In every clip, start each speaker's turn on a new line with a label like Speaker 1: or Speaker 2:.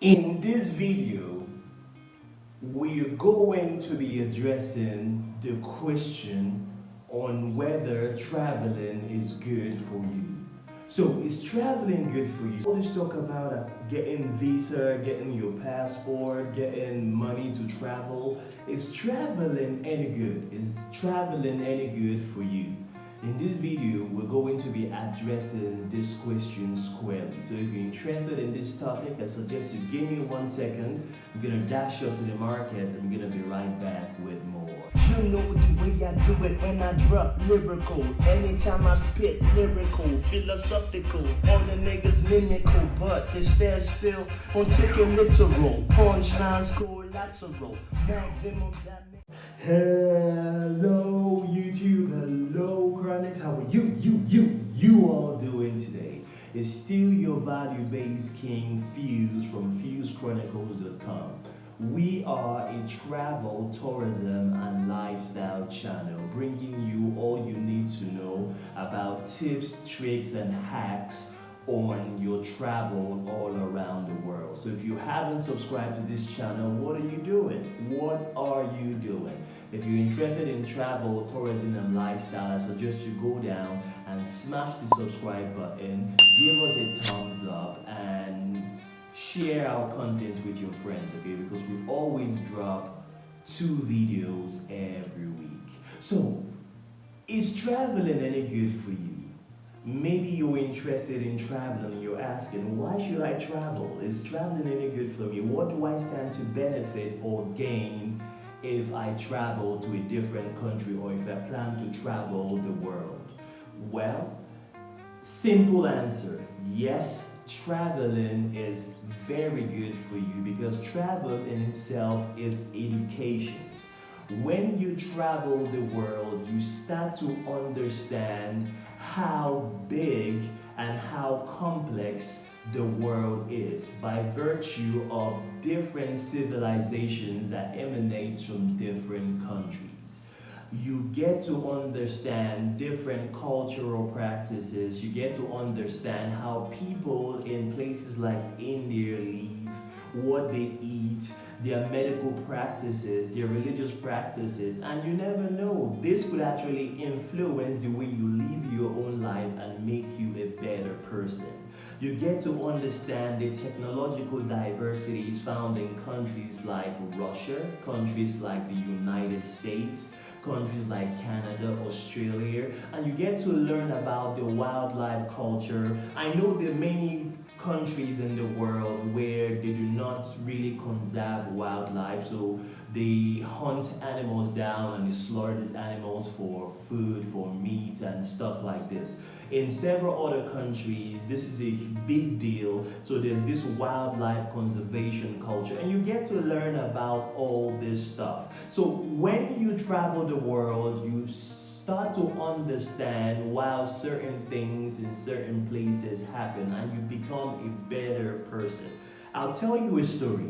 Speaker 1: In this video, we're going to be addressing the question on whether traveling is good for you. So, is traveling good for you? All this talk about getting visa, getting your passport, getting money to travel. Is traveling any good? Is traveling any good for you? In this video, we're going to be addressing this question squarely. So if you're interested in this topic, I suggest you give me 1 second. I'm gonna dash off to the market and I'm gonna be right back with more.
Speaker 2: You know the way I do it when I drop lyrical. Anytime I spit lyrical, philosophical. All the niggas mimical, but they stare still on taking literal. Punchlines collateral. Maximum damage.
Speaker 1: Hello YouTube, hello Chronicles, how are you all doing today? It's still your value-based king Fuse from FuseChronicles.com. We are a travel, tourism and lifestyle channel bringing you all you need to know about tips, tricks and hacks on your travel all around the world. So if you haven't subscribed to this channel, what are you doing? What are you doing? If you're interested in travel, tourism and lifestyle, I suggest you go down and smash the subscribe button, give us a thumbs up and share our content with your friends, okay? Because we always drop 2 videos every week. So, is traveling any good for you? Maybe you're interested in traveling and you're asking, why should I travel? Is traveling any good for me? What do I stand to benefit or gain if I travel to a different country or if I plan to travel the world? Well, simple answer, yes, traveling is very good for you because travel in itself is education. When you travel the world, you start to understand how big and how complex the world is by virtue of different civilizations that emanate from different countries. You get to understand different cultural practices. You get to understand how people in places like India live, what they eat, their medical practices, their religious practices, and you never know, this could actually influence the way you live your own life and make you a better person. You get to understand the technological diversities found in countries like Russia, countries like the United States, countries like Canada, Australia, and you get to learn about the wildlife culture. I know there are many countries in the world where they do not really conserve wildlife, so they hunt animals down and they slaughter these animals for food, for meat and stuff like this. In several other countries, this is a big deal, so there's this wildlife conservation culture and you get to learn about all this stuff. So when you travel the world, you start to understand why certain things in certain places happen and you become a better person. I'll tell you a story.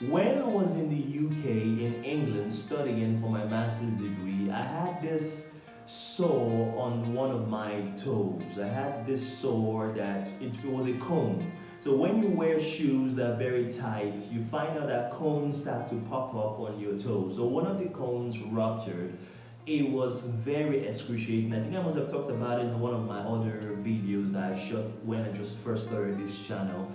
Speaker 1: When I was in the UK, in England, studying for my master's degree, I had this sore on one of my toes. I had this sore that it was a cone. So when you wear shoes that are very tight, you find out that cones start to pop up on your toes. So one of the cones ruptured. It was very excruciating. I think I must have talked about it in one of my other videos that I shot when I just first started this channel.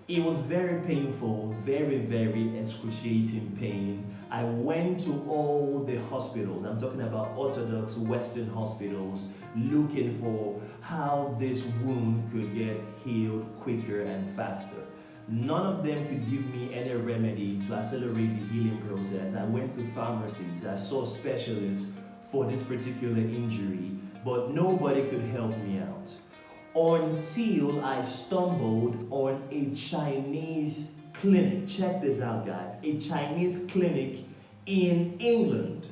Speaker 1: It was very painful, very excruciating pain. I went to all the hospitals, I'm talking about orthodox Western hospitals, looking for how this wound could get healed quicker and faster. None of them could give me any remedy to accelerate the healing process. I went to pharmacies, I saw specialists for this particular injury, but nobody could help me out. Until I stumbled on a Chinese clinic. Check this out, guys. A Chinese clinic in England.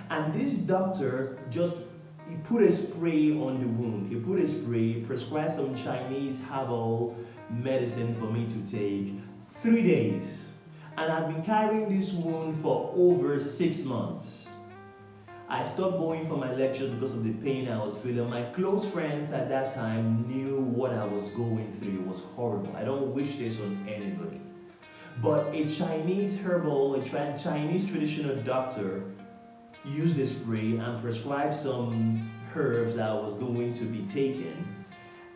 Speaker 1: And this doctor he put a spray on the wound. He put a spray, prescribed some Chinese herbal medicine for me to take. 3 days. And I've been carrying this wound for over 6 months. I stopped going for my lectures because of the pain I was feeling. My close friends at that time knew what I was going through. It was horrible. I don't wish this on anybody. But a Chinese herbal, Chinese traditional doctor used the spray and prescribed some herbs that was going to be taken.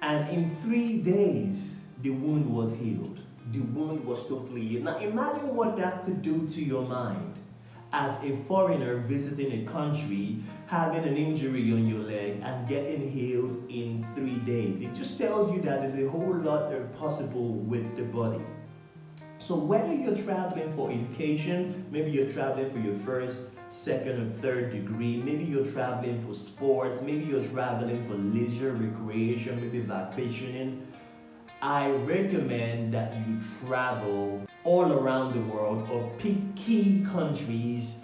Speaker 1: And in 3 days, the wound was healed. The wound was totally healed. Now imagine what that could do to your mind. As a foreigner visiting a country, having an injury on your leg and getting healed in 3 days. It just tells you that there's a whole lot possible with the body. So whether you're traveling for education, maybe you're traveling for your first, second, or third degree, maybe you're traveling for sports, maybe you're traveling for leisure, recreation, maybe vacationing, I recommend that you travel all around the world or pick key countries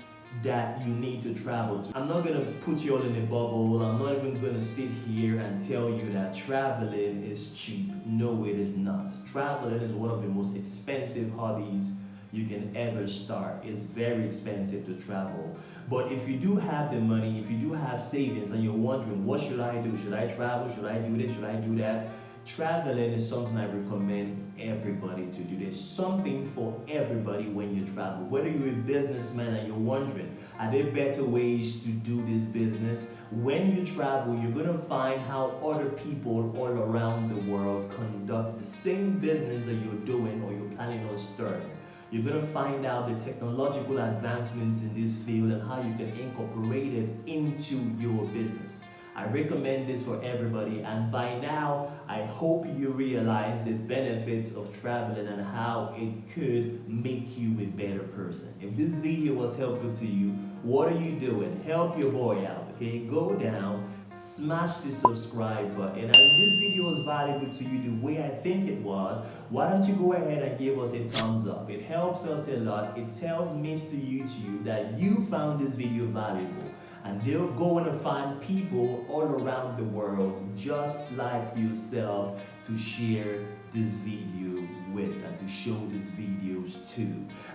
Speaker 1: that you need to travel to. I'm not going to put you all in a bubble. I'm not even going to sit here and tell you that traveling is cheap. No, it is not. Traveling is one of the most expensive hobbies you can ever start. It's very expensive to travel. But if you do have the money, if you do have savings and you're wondering, what should I do? Should I travel? Should I do this? Should I do that? Traveling is something I recommend everybody to do. There's something for everybody when you travel. Whether you're a businessman and you're wondering, are there better ways to do this business? When you travel, you're going to find how other people all around the world conduct the same business that you're doing or you're planning on starting. You're going to find out the technological advancements in this field and how you can incorporate it into your business. I recommend this for everybody, and by now I hope you realize the benefits of traveling and how it could make you a better person. If this video was helpful to you, what are you doing? Help your boy out, okay? Go down, smash the subscribe button, and if this video was valuable to you the way I think it was, why don't you go ahead and give us a thumbs up? It helps us a lot. It tells Mr. YouTube that you found this video valuable. And they're going to find people all around the world just like yourself to share this video with and to show these videos to.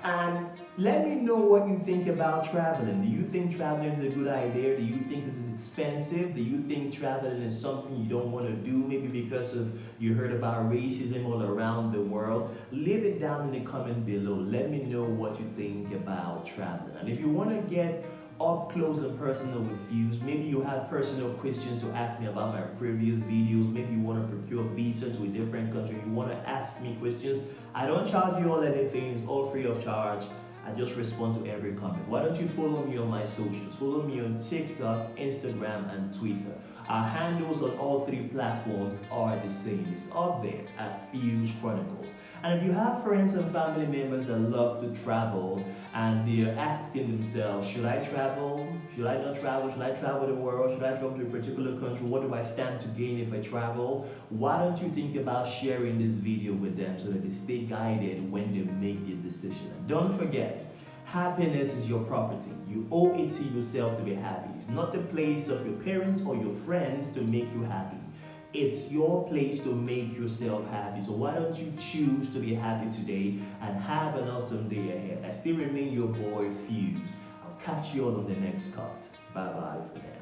Speaker 1: And let me know what you think about traveling. Do you think traveling is a good idea? Do you think this is expensive? Do you think traveling is something you don't want to do, maybe because of you heard about racism all around the world? Leave it down in the comment below. Let me know what you think about traveling. And if you want to get up close and personal with Fuse, maybe you have personal questions to ask me about my previous videos, maybe you want to procure a visa to a different country, you want to ask me questions, I don't charge you all anything, it's all free of charge. I just respond to every comment. Why don't you follow me on my socials? Follow me on TikTok, Instagram, and Twitter. Our handles on all 3 platforms are the same. It's up there at Fuse Chronicles. And if you have friends and family members that love to travel and they're asking themselves, should I travel? Should I not travel? Should I travel the world? Should I travel to a particular country? What do I stand to gain if I travel? Why don't you think about sharing this video with them so that they stay guided when they make their decision? And don't forget, happiness is your property. You owe it to yourself to be happy. It's not the place of your parents or your friends to make you happy. It's your place to make yourself happy. So why don't you choose to be happy today and have an awesome day ahead. I still remain your boy Fuse. I'll catch you all on the next cut. Bye bye for now.